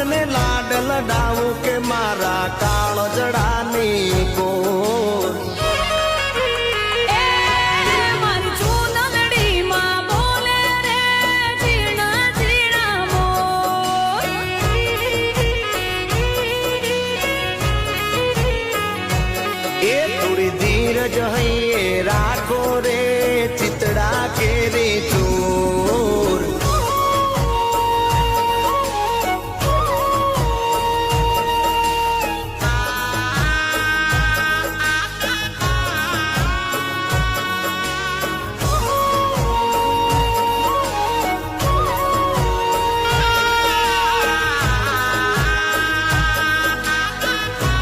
ને લાડ લડાવું કે મારા કાળ જડાની કોર ધીરજ હૈયે રાખો રે ચિતડા કે રે